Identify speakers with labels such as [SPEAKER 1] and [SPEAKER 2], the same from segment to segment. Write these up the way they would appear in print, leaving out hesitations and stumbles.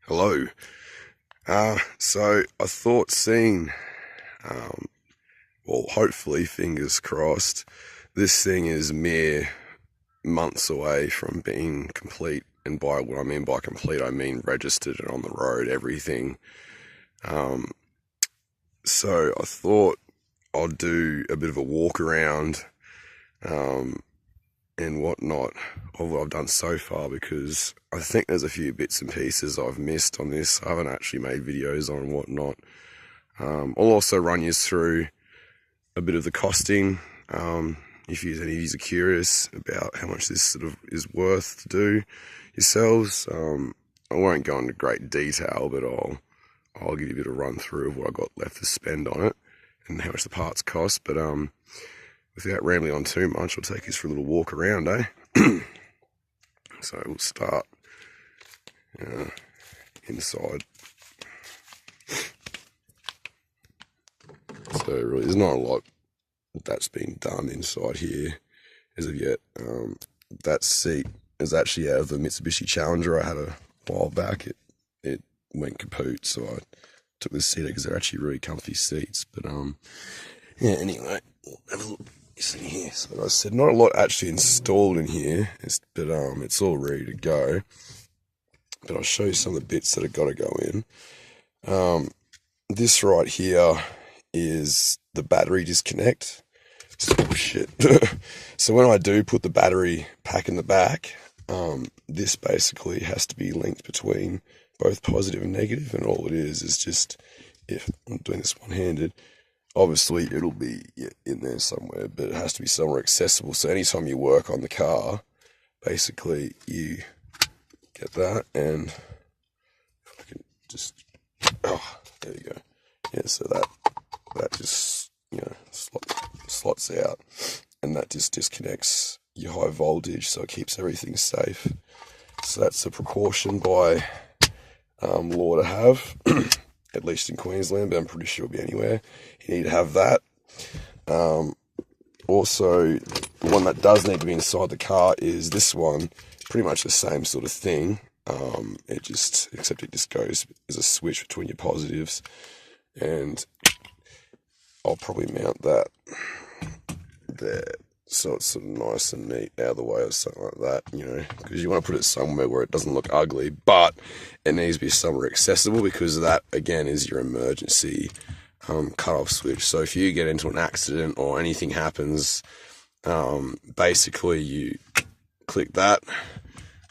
[SPEAKER 1] Hello. So I thought seeing, well, hopefully, fingers crossed, this thing is mere months away from being complete. And by what I mean by complete, I mean registered and on the road, everything. Um, so I thought I'd do a bit of a walk around, um, and whatnot of what I've done so far, because I think there's a few bits and pieces I've missed on this. I haven't actually made videos on whatnot. I'll also run you through a bit of the costing, if any of you are curious about how much this sort of is worth to do yourselves. I won't go into great detail, but I'll give you a bit of run through of what I got left to spend on it and how much the parts cost. But without rambling on too much, I'll take us for a little walk around, eh? So we'll start inside. So really, there's not a lot that's been done inside here as of yet. That seat is actually out of the Mitsubishi Challenger I had a while back. It went kaput, so I took this seat because they're actually really comfy seats. But yeah. Anyway, we'll have a look. In here. So I said not a lot actually installed in here, but it's all ready to go. But I'll show you some of the bits that have got to go in. This right here is the battery disconnect. Oh shit. So when I do put the battery pack in the back, this basically has to be linked between both positive and negative, and all it is just, if I'm doing this one-handed, obviously it'll be in there somewhere, but it has to be somewhere accessible. So anytime you work on the car, basically you get that, and if I can just, there you go. Yeah, so that just, slots out, and that just disconnects your high voltage, so it keeps everything safe. So that's a precaution by law to have, at least in Queensland, but I'm pretty sure it'll be anywhere. You need to have that. Also, the one that does need to be inside the car is this one. Pretty much the same sort of thing. Except it just goes as a switch between your positives, and I'll probably mount that there, so it's sort of nice and neat out of the way or something like that, because you want to put it somewhere where it doesn't look ugly, but it needs to be somewhere accessible, because that, again, is your emergency cut-off switch. So if you get into an accident or anything happens, basically you click that,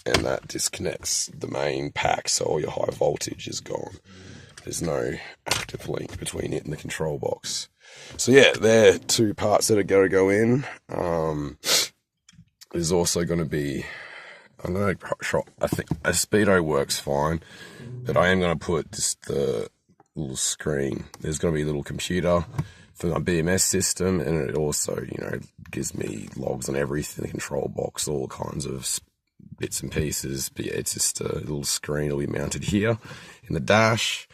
[SPEAKER 1] and that disconnects the main pack, so all your high voltage is gone. There's no active link between it and the control box. So yeah, they're two parts that are going to go in. There's also going to be, I think a speedo works fine, but I am going to put just the little screen. There's going to be a little computer for my BMS system, and it also, gives me logs on everything, the control box, all kinds of bits and pieces. But yeah, it's just a little screen will be mounted here in the dash.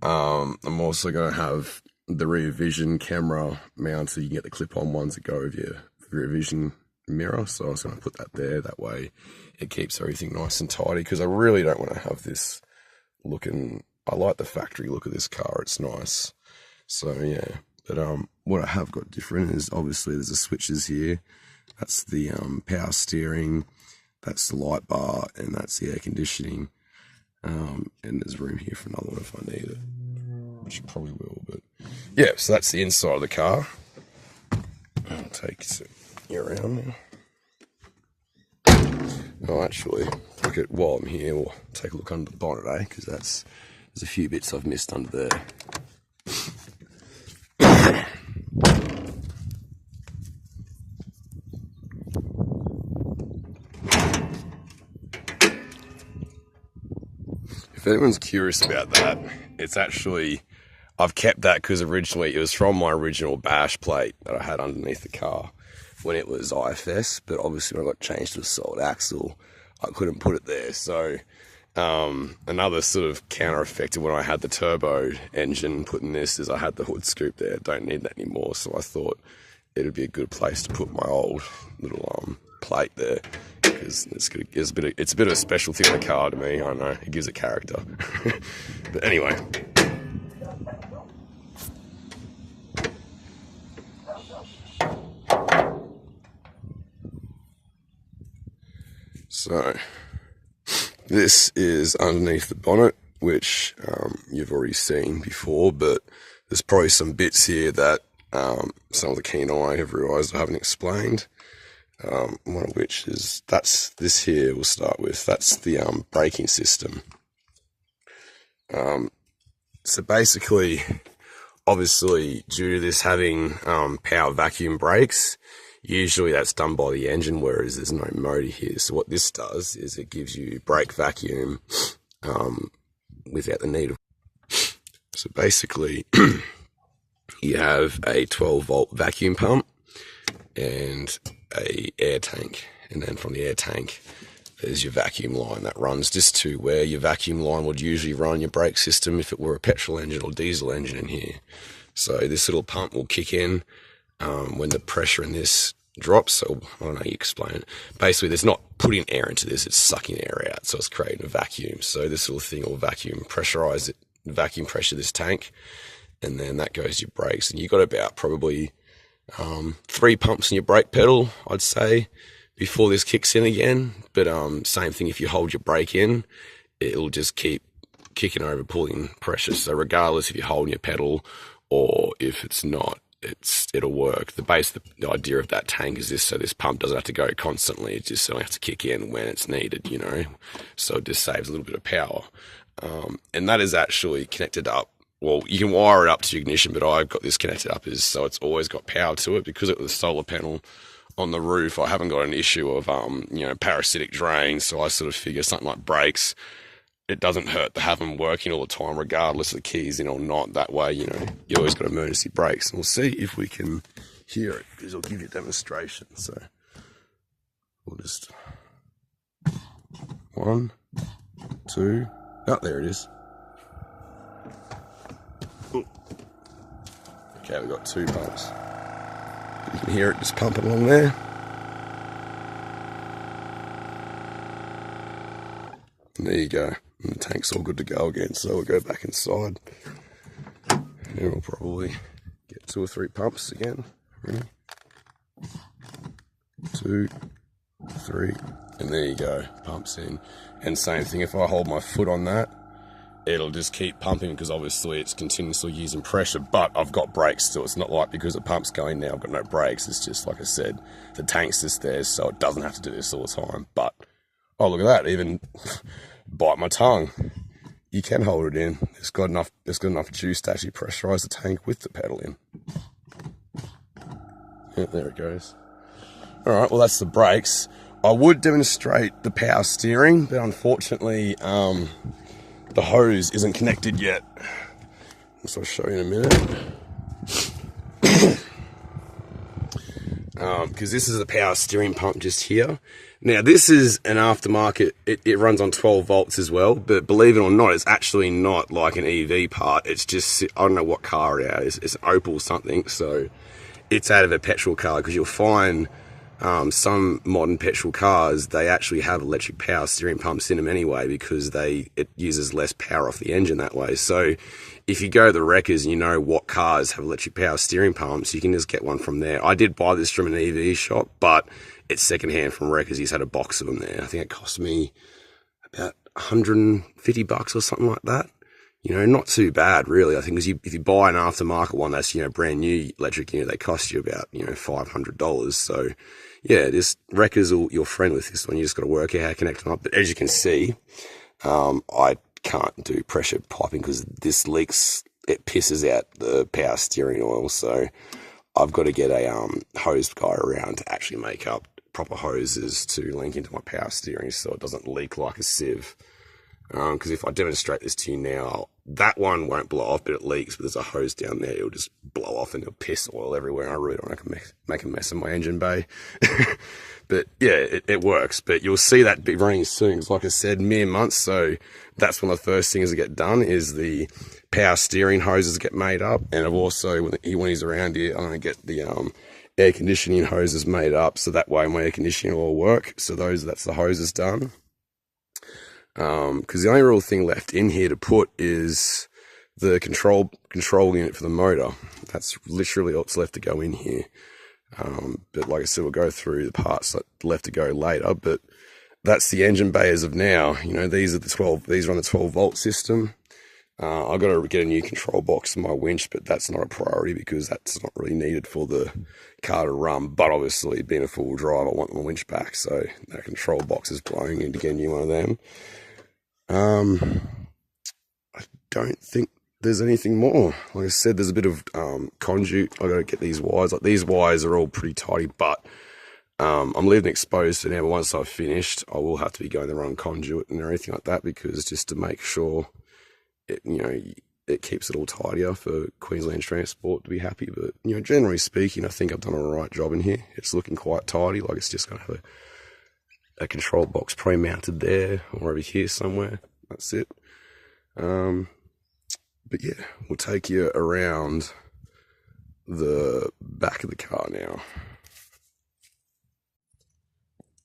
[SPEAKER 1] I'm also going to have the rear vision camera mounted. You can get the clip-on ones that go with your rear vision mirror, so I was going to put that there. That way it keeps everything nice and tidy, because I really don't want to have this looking, I like the factory look of this car, it's nice. So yeah, but what I have got different is, obviously there's the switches here. That's the power steering, that's the light bar, and that's the air conditioning. And there's room here for another one if I need it, which I probably will. But yeah, so that's the inside of the car. I'll take you around now. Oh, actually, while I'm here, we'll take a look under the bonnet, because there's a few bits I've missed under there. If anyone's curious about that, it's actually, I've kept that because originally it was from my original bash plate that I had underneath the car when it was IFS, but obviously when I got changed to a solid axle, I couldn't put it there. So another sort of counter effect of when I had the turbo engine put in this is I had the hood scoop there. Don't need that anymore. So I thought it'd be a good place to put my old little plate there, because it's a bit of a special thing in the car to me. I know, it gives it character. But anyway. So this is underneath the bonnet, which you've already seen before, but there's probably some bits here that some of the keen eye have realised I haven't explained. One of which is this here. We'll start with that's the braking system. So basically, obviously, due to this having power vacuum brakes, usually that's done by the engine, whereas there's no motor here. So what this does is it gives you brake vacuum without the need of. So basically, you have a 12-volt vacuum pump and a air tank, and then from the air tank there's your vacuum line that runs just to where your vacuum line would usually run your brake system if it were a petrol engine or diesel engine in here. So this little pump will kick in when the pressure in this drops. So I don't know how you explain it. Basically, there's not putting air into this, it's sucking air out, so it's creating a vacuum. So this little thing will vacuum pressure this tank, and then that goes to your brakes. And you've got about probably 3 pumps in your brake pedal, I'd say, before this kicks in again. But same thing, if you hold your brake in, it'll just keep kicking over, pulling pressure. So regardless if you're holding your pedal or if it's not, it'll work. The idea of that tank is this, so this pump doesn't have to go constantly. It just only has to kick in when it's needed, you know. So it just saves a little bit of power. And that is actually connected up. Well, you can wire it up to your ignition, but I've got this connected up so it's always got power to it. Because it was a solar panel on the roof, I haven't got an issue of, parasitic drain. So I sort of figure something like brakes, it doesn't hurt to have them working all the time, regardless of the keys in or not. That way, you always got emergency brakes. And we'll see if we can hear it, because I'll give you a demonstration. So we'll just 1, 2, oh, there it is. Okay, we've got 2 pumps. You can hear it just pumping along there. And there you go. And the tank's all good to go again. So we'll go back inside. And we'll probably get 2 or 3 pumps again. Ready? 2, 3. And there you go. Pumps in. And same thing, if I hold my foot on that, it'll just keep pumping, because obviously it's continuously using pressure, but I've got brakes still. It's not like because the pump's going now, I've got no brakes. It's just, like I said, the tank's just there, so it doesn't have to do this all the time. But, oh, look at that, even bite my tongue. You can hold it in. It's got enough juice to actually pressurize the tank with the pedal in. Yeah, there it goes. All right, well, that's the brakes. I would demonstrate the power steering, but unfortunately, the hose isn't connected yet, so I'll show you in a minute. Because this is the power steering pump just here. Now this is an aftermarket, it runs on 12 volts as well, but believe it or not, it's actually not like an EV part. It's just, I don't know what car it is, it's an Opel something, so it's out of a petrol car, because you'll find some modern petrol cars, they actually have electric power steering pumps in them anyway, because it uses less power off the engine that way. So if you go to the wreckers and you know what cars have electric power steering pumps, you can just get one from there. I did buy this from an EV shop, but it's secondhand from wreckers. He's had a box of them there. I think it cost me about $150 or something like that. Not too bad, really. I think if you buy an aftermarket one that's, brand new electric unit, they cost you about, $500. So, yeah, this wreckers your friend with this one. You just got to work out how to connect them up. But as you can see, I can't do pressure piping because this leaks. It pisses out the power steering oil. So I've got to get a hose guy around to actually make up proper hoses to link into my power steering so it doesn't leak like a sieve. Because if I demonstrate this to you now, that one won't blow off, but it leaks. But there's a hose down there; it'll just blow off and it'll piss oil everywhere. I really don't want to make a mess of my engine bay. But yeah, it works. But you'll see that be running soon. Because like I said, mere months. So that's one of the first things that get done is the power steering hoses get made up. And I've also, when he's around here, I'm going to get the air conditioning hose is made up, so that way my air conditioning will work. So that's the hoses done. Because the only real thing left in here to put is the control unit for the motor. That's literally all that's left to go in here. But like I said, we'll go through the parts that left to go later. But that's the engine bay as of now. You know, these are on the 12-volt system. I've got to get a new control box for my winch, but that's not a priority because that's not really needed for the car to run. But obviously, being a full drive, I want my winch back, so that control box is blowing in to get a new one of them. I don't think there's anything more. Like I said, there's a bit of conduit. I got to get these wires. Like, these wires are all pretty tidy, but I'm leaving exposed for now. But once I've finished, I will have to be going the wrong conduit and everything like that, because just to make sure it keeps it all tidier for Queensland Transport to be happy. But generally speaking, I think I've done a right job in here. It's looking quite tidy. Like, it's just going to have a control box pre-mounted there or over here somewhere. That's it. But yeah, we'll take you around the back of the car now.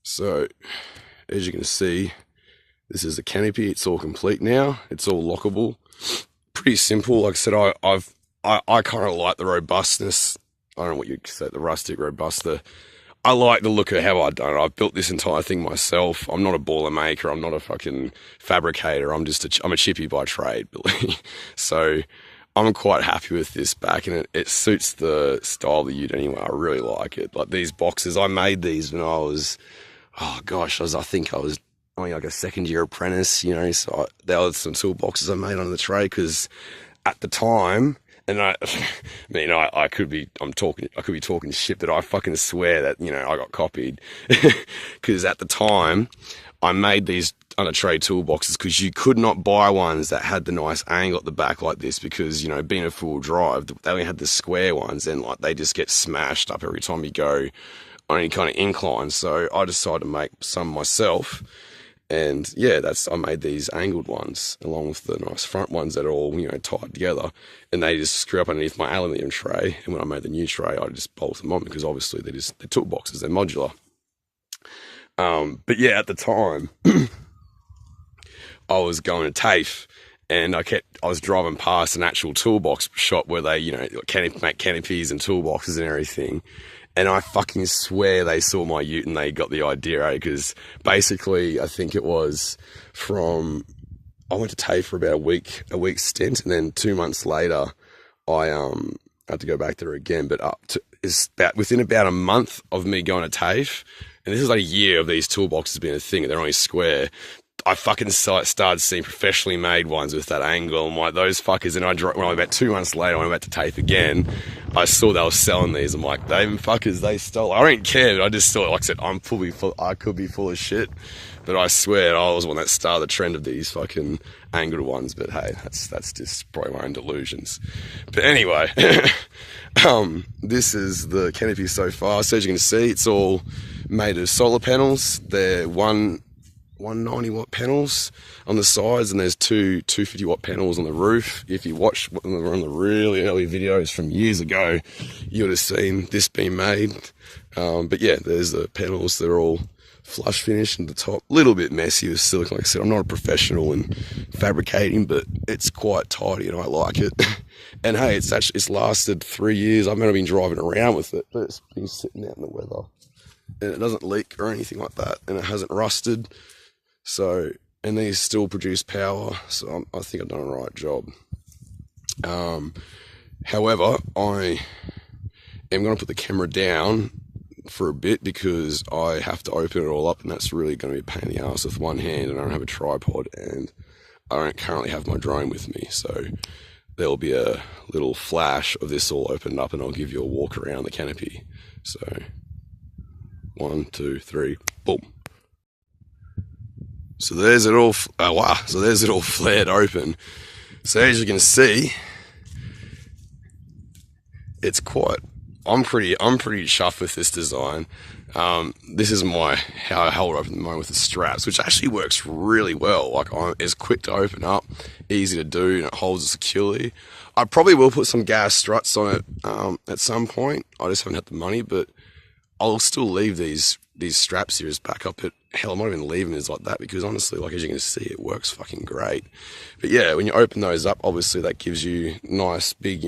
[SPEAKER 1] So, as you can see, this is the canopy. It's all complete now. It's all lockable. Pretty simple. Like I said, I kind of like the robustness. I don't know what you'd say, the rustic robust. I like the look of how I've done it. I've built this entire thing myself. I'm not a Boilermaker. I'm not a fucking fabricator. I'm a chippy by trade, Billy. So I'm quite happy with this back, and it suits the style of the ute anyway. I really like it. Like, these boxes, I made these when I was, I think I was only like a second-year apprentice, so there were some toolboxes I made on the trade, because at the time, and I could be talking shit, but I fucking swear that, I got copied, because at the time, I made these on a trade toolboxes because you could not buy ones that had the nice angle at the back like this, because, being a full drive, they only had the square ones, and like, they just get smashed up every time you go on any kind of incline. So I decided to make some myself. And yeah, I made these angled ones along with the nice front ones that are all, tied together, and they just screw up underneath my aluminium tray. And when I made the new tray, I just bolted them on, because obviously they're toolboxes, they're modular. But yeah, at the time, I was going to TAFE, and I was driving past an actual toolbox shop where they, make canopies and toolboxes and everything. And I fucking swear they saw my ute and they got the idea, because basically I think it was I went to TAFE for about a week stint, and then 2 months later I had to go back there again. But within about a month of me going to TAFE, and this is like a year of these toolboxes being a thing, and they're only square, I fucking started seeing professionally made ones with that angle. I'm like, those fuckers. And about 2 months later, I went back to TAFE again. I saw they were selling these. I'm like, they fuckers, they stole. I don't care, but I just saw it. Like I said, I could be full of shit, but I swear I was one that started the trend of these fucking angled ones. But hey, that's just probably my own delusions. But anyway, this is the canopy so far. So as you can see, it's all made of solar panels. They're 190 watt panels on the sides, and there's two 250 watt panels on the roof. If you watch one of the really early videos from years ago, you would have seen this being made. But yeah, there's the panels. They're all flush finished and the top, a little bit messy with silicone. Like I said, I'm not a professional in fabricating, but it's quite tidy and I like it. And hey, it's lasted 3 years. I've never been driving around with it, but it's been sitting out in the weather, and it doesn't leak or anything like that, and it hasn't rusted. So, and these still produce power, so I think I've done a right job. However, I am going to put the camera down for a bit, because I have to open it all up, and that's really going to be a pain in the ass with one hand, and I don't have a tripod, and I don't currently have my drone with me, so there'll be a little flash of this all opened up, and I'll give you a walk around the canopy. So, 1, 2, 3, boom. So there's it all. Oh wow! So there's it all flared open. So as you can see, it's quite. I'm pretty chuffed with this design. This is how I hold it up at the moment with the straps, which actually works really well. Like, it's quick to open up, easy to do, and it holds it securely. I probably will put some gas struts on it at some point. I just haven't had the money, but I'll still leave these straps here as backup. But hell, I might even leave them as like that, because honestly, like, as you can see, it works fucking great. But yeah, when you open those up, obviously that gives you nice big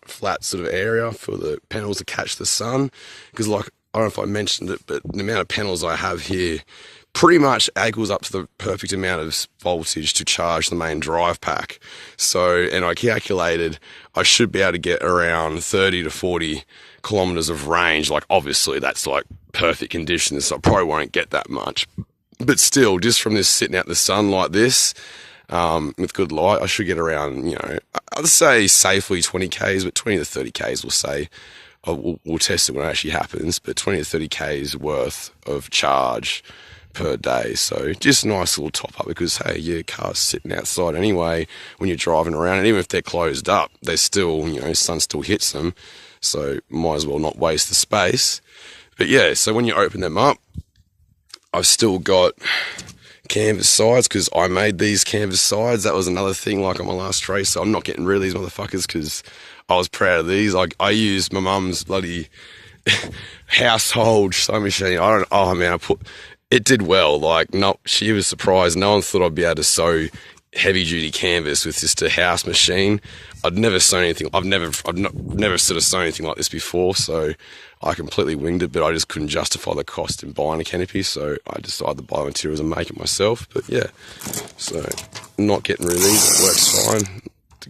[SPEAKER 1] flat sort of area for the panels to catch the sun. Because, like, I don't know if I mentioned it, but the amount of panels I have here pretty much equals up to the perfect amount of voltage to charge the main drive pack. So, and I calculated I should be able to get around 30 to 40 kilometers of range. Like, obviously that's like perfect conditions, so I probably won't get that much. But still, just from this sitting out in the sun like this, with good light, I should get around, I'd say safely 20 Ks, but 20 to 30 Ks we'll say. We'll test it when it actually happens, but 20 to 30 Ks worth of charge per day. So just a nice little top up, because hey, your car's sitting outside anyway when you're driving around, and even if they're closed up, they still, sun still hits them, so might as well not waste the space. But yeah, so when you open them up, I've still got canvas sides, because I made these canvas sides. That was another thing, like on my last race, so I'm not getting rid of these motherfuckers because I was proud of these. I used my mum's bloody household sewing machine. It did well. Like, no, she was surprised. No one thought I'd be able to sew heavy duty canvas with just a house machine. I'd never sewn anything. I've never sort of sewn anything like this before, so I completely winged it, but I just couldn't justify the cost in buying a canopy, so I decided to buy materials and make it myself. But yeah, so not getting rid of these. It works fine.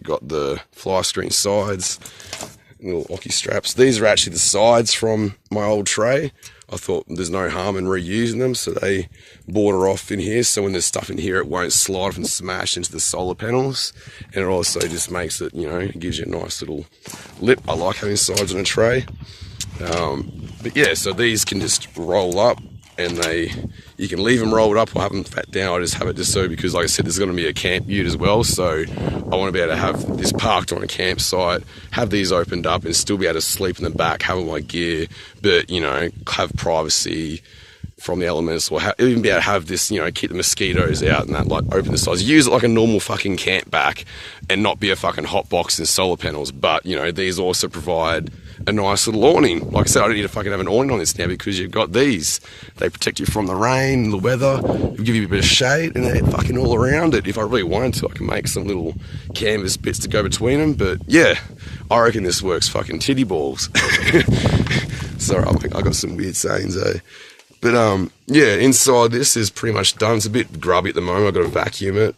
[SPEAKER 1] Got the fly screen sides, little ocky straps. These are actually the sides from my old tray. I thought there's no harm in reusing them, so they border off in here, so when there's stuff in here it won't slide off and smash into the solar panels. And it also just makes it, it gives you a nice little lip. I like having sides on a tray. But yeah, so these can just roll up, and you can leave them rolled up or have them fat down. I just have it just so, because like I said, there's going to be a camp ute as well, so I want to be able to have this parked on a campsite, have these opened up, and still be able to sleep in the back, have all my gear, but have privacy from the elements, or even be able to have this, keep the mosquitoes out and that, like open the sides, use it like a normal fucking camp back, and not be a fucking hot box and solar panels. But these also provide a nice little awning. Like I said, I don't need to fucking have an awning on this now, because you've got these. They protect you from the rain, the weather, they give you a bit of shade, and they're fucking all around it. If I really wanted to, I can make some little canvas bits to go between them. But yeah, I reckon this works fucking titty balls. Sorry, I got some weird sayings there. But yeah, inside this is pretty much done. It's a bit grubby at the moment. I've got to vacuum it.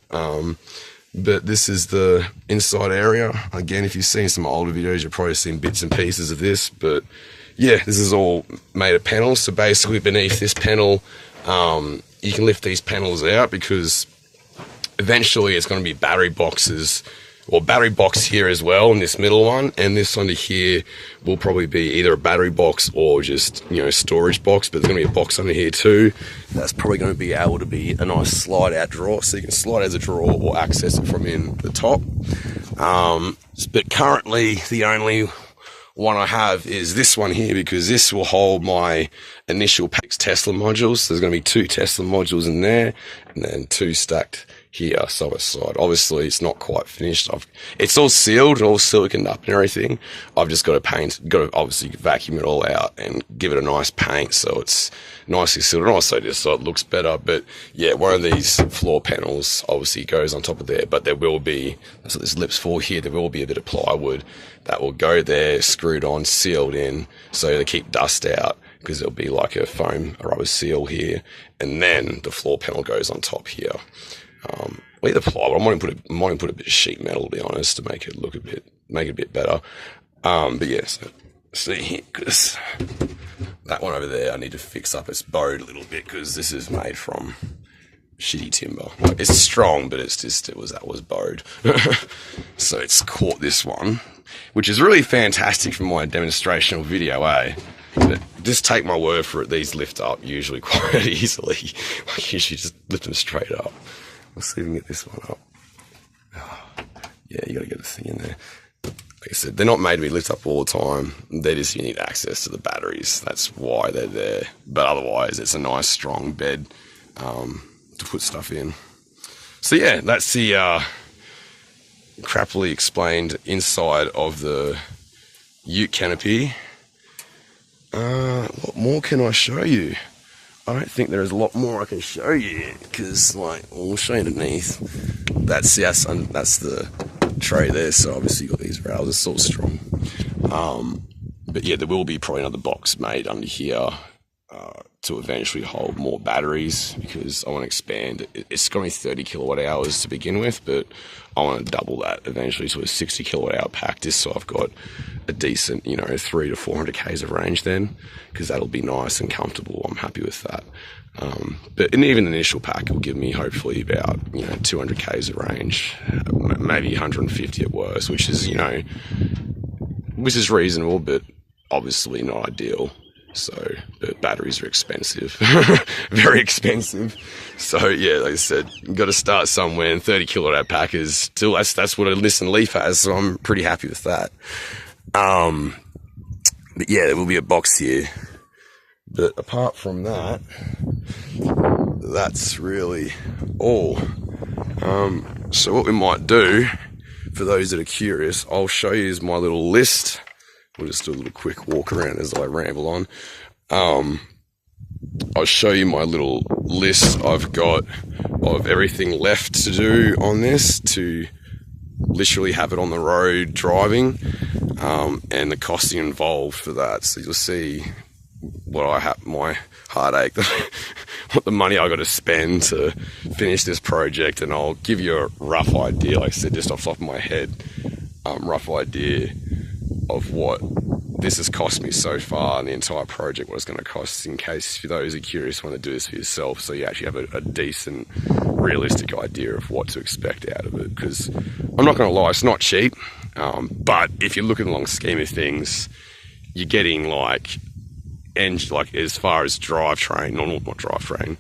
[SPEAKER 1] But this is the inside area. Again, if you've seen some older videos, you've probably seen bits and pieces of this. But yeah, this is all made of panels. So basically beneath this panel, you can lift these panels out, because eventually it's going to be battery boxes, or battery box here as well, in this middle one, and this under here will probably be either a battery box or just storage box. But there's going to be a box under here too. That's probably going to be able to be a nice slide out drawer, so you can slide as a drawer or access it from in the top. But currently the only one I have is this one here, because this will hold my initial Tesla modules. So there's going to be 2 Tesla modules in there, and then 2 stacked here side by side. Obviously it's not quite finished. It's all sealed, all siliconed up and everything. I've just got to obviously vacuum it all out and give it a nice paint so it's nicely sealed, and also just so it looks better. But yeah, one of these floor panels obviously goes on top of there, but there will be, that's what this lip's for here, there will be a bit of plywood that will go there, screwed on, sealed in, so they keep dust out, because there'll be like a foam, a rubber seal here, and then the floor panel goes on top here. Either plywood, I might even put a bit of sheet metal, to be honest, to make it look a bit better. But yeah, so see here, because that one over there, I need to fix up. It's bowed a little bit, because this is made from shitty timber. Like, it's strong, but that was bowed. So it's caught this one, which is really fantastic for my demonstrational video, But just take my word for it, these lift up usually quite easily. Like, you should just lift them straight up. Let's see if we can get this one up. Oh, yeah, you gotta get the thing in there. like I said, they're not made to be lifted up all the time. They're just, you need access to the batteries. That's why they're there. But otherwise, it's a nice strong bed to put stuff in. So yeah, that's the crappily explained inside of the ute canopy. What more can I show you? I don't think there is a lot more I can show you, because like, we'll show you underneath. That's the tray there, so obviously you've got these rails, it's all strong. But yeah, there will be probably another box made under here to eventually hold more batteries, because I want to expand. It's got me 30 kilowatt hours to begin with, but I want to double that eventually to a 60 kilowatt hour pack, just so I've got a decent, 300 to 400 k's of range then, because that'll be nice and comfortable. I'm happy with that. But even the initial pack will give me hopefully about 200 k's of range, maybe 150 at worst, which is reasonable, but obviously not ideal. So, but batteries are expensive, very expensive. So yeah, like I said, you've got to start somewhere, and 30 kilowatt hour pack is still, that's what a Nissan Leaf has, so I'm pretty happy with that. But yeah, there will be a box here. But apart from that, that's really all. So what we might do, for those that are curious, I'll show you my little list. We'll just do a little quick walk around as I ramble on. I'll show you my little list I've got of everything left to do on this to literally have it on the road driving, and the costing involved for that. So you'll see what my heartache, what the money I got to spend to finish this project, and I'll give you a rough idea, like I said, just off the top of my head, rough idea of what this has cost me so far, and the entire project, what it's going to cost, in case for those who are curious want to do this for yourself, so you actually have a decent, realistic idea of what to expect out of it. Because I'm not going to lie, it's not cheap, but if you look at the long scheme of things, you're getting like as far as drivetrain, not drivetrain,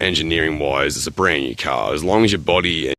[SPEAKER 1] engineering wise, it's a brand new car. As long as your body